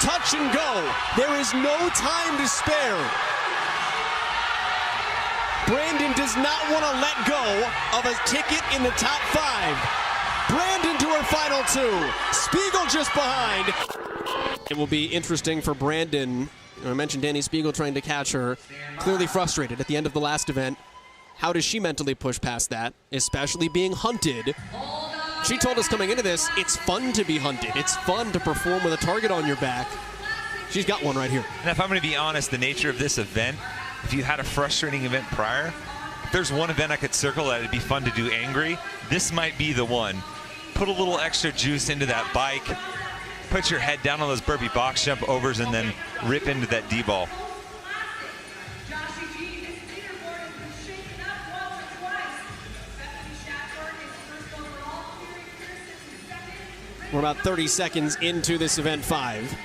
touch and go. There is no time to spare. Brandon does not want to let go of a ticket in the top 5. Brandon to her final 2. Speegle just behind. It will be interesting for Brandon. I mentioned Dani Speegle trying to catch her. Clearly frustrated at the end of the last event. How does she mentally push past that, especially being hunted? She told us coming into this, it's fun to be hunted. It's fun to perform with a target on your back. She's got one right here. And if I'm going to be honest, the nature of this event, if you had a frustrating event prior, if there's one event I could circle that it'd be fun to do angry, this might be the one. Put a little extra juice into that bike, put your head down on those burpee box jump overs, and then rip into that D-ball. We're about 30 seconds into this event 5.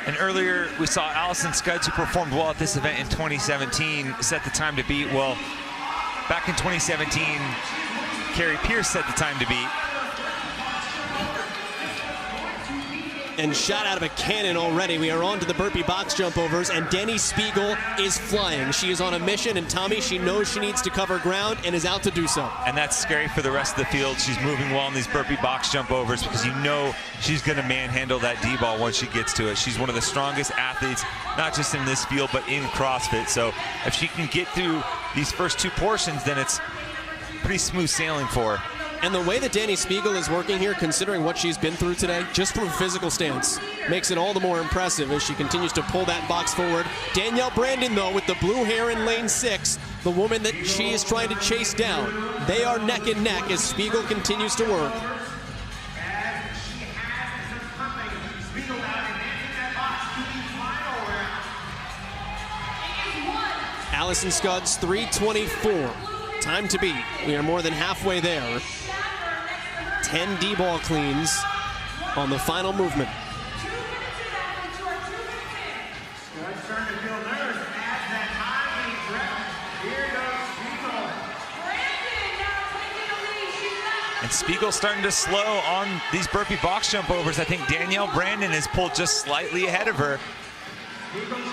And earlier we saw Allison Scudds, who performed well at this event in 2017, set the time to beat. Well, back in 2017, Carrie Pierce set the time to beat. And shot out of a cannon already. We are on to the burpee box jump overs, and Dani Speegle is flying. She is on a mission, and Tommy, she knows she needs to cover ground and is out to do so. And that's scary for the rest of the field. She's moving well in these burpee box jump overs because you know she's going to manhandle that D-ball once she gets to it. She's one of the strongest athletes, not just in this field, but in CrossFit. So if she can get through these first 2 portions, then it's pretty smooth sailing for her. And the way that Dani Speegle is working here, considering what she's been through today, just from a physical stance, makes it all the more impressive as she continues to pull that box forward. Danielle Brandon, though, with the blue hair in lane 6, the woman that she is trying to chase down. They are neck and neck as Speegle continues to work. Allison Scudds, 3:24. Time to beat. We are more than halfway there. 10 D-ball cleans on the final movement. And Speegle starting to slow on these burpee box jump overs. I think Danielle Brandon is pulled just slightly ahead of her.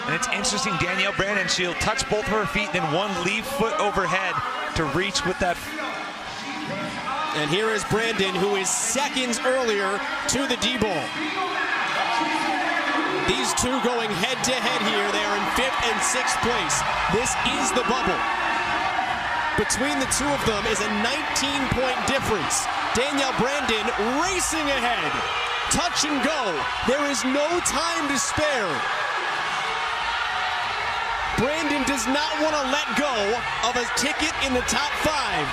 And it's interesting, Danielle Brandon, she'll touch both of her feet, then one leave foot overhead to reach with that. And here is Brandon, who is seconds earlier to the D-ball. These two going head-to-head here. They are in 5th and 6th place. This is the bubble. Between the two of them is a 19-point difference. Danielle Brandon racing ahead. Touch and go. There is no time to spare. Brandon does not want to let go of a ticket in the top 5.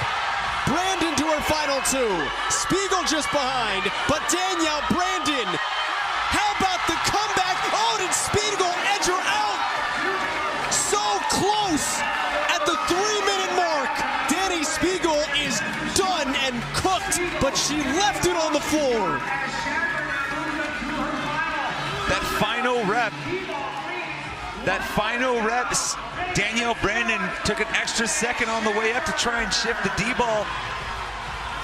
Brandon to her final 2. Speegle just behind, but Danielle Brandon, how about the comeback? Oh, did Speegle edge her out? So close at the 3-minute mark. Dani Speegle is done and cooked, but she left it on the floor. That final rep, Danielle Brandon took an extra second on the way up to try and shift the D-ball.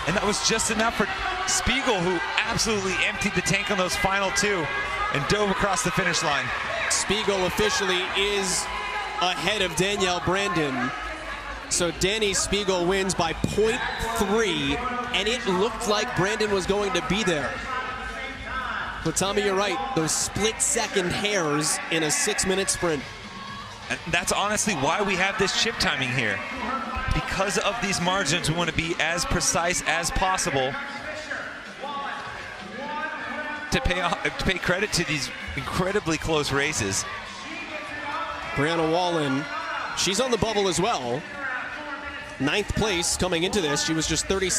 And that was just enough for Speegle, who absolutely emptied the tank on those final 2 and dove across the finish line. Speegle officially is ahead of Danielle Brandon. So Dani Speegle wins by 0.3, and it looked like Brandon was going to be there. But Tommy, you're right, those split-second hairs in a 6-minute sprint. And that's honestly why we have this chip timing here. Because of these margins, we want to be as precise as possible to pay credit to these incredibly close races. Brianna Wallen, she's on the bubble as well. 9th place coming into this. She was just 30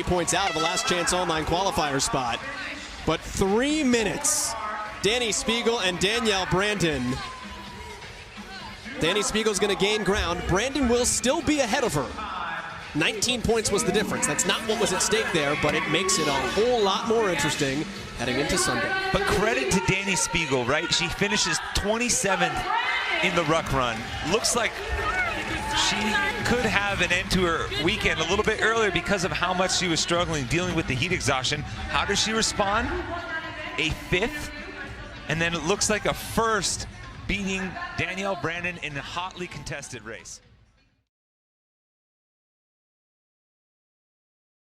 points out of a last chance online qualifier spot. But 3 minutes. Dani Speegle and Danielle Brandon. Dani Speagle's going to gain ground. Brandon will still be ahead of her. 19 points was the difference. That's not what was at stake there, but it makes it a whole lot more interesting heading into Sunday. But credit to Dani Speegle, right? She finishes 27th in the ruck run. Looks like she could have an end to her weekend a little bit earlier because of how much she was struggling dealing with the heat exhaustion. How does she respond? A 5th, and then it looks like a 1st, beating Danielle Brandon in a hotly contested race.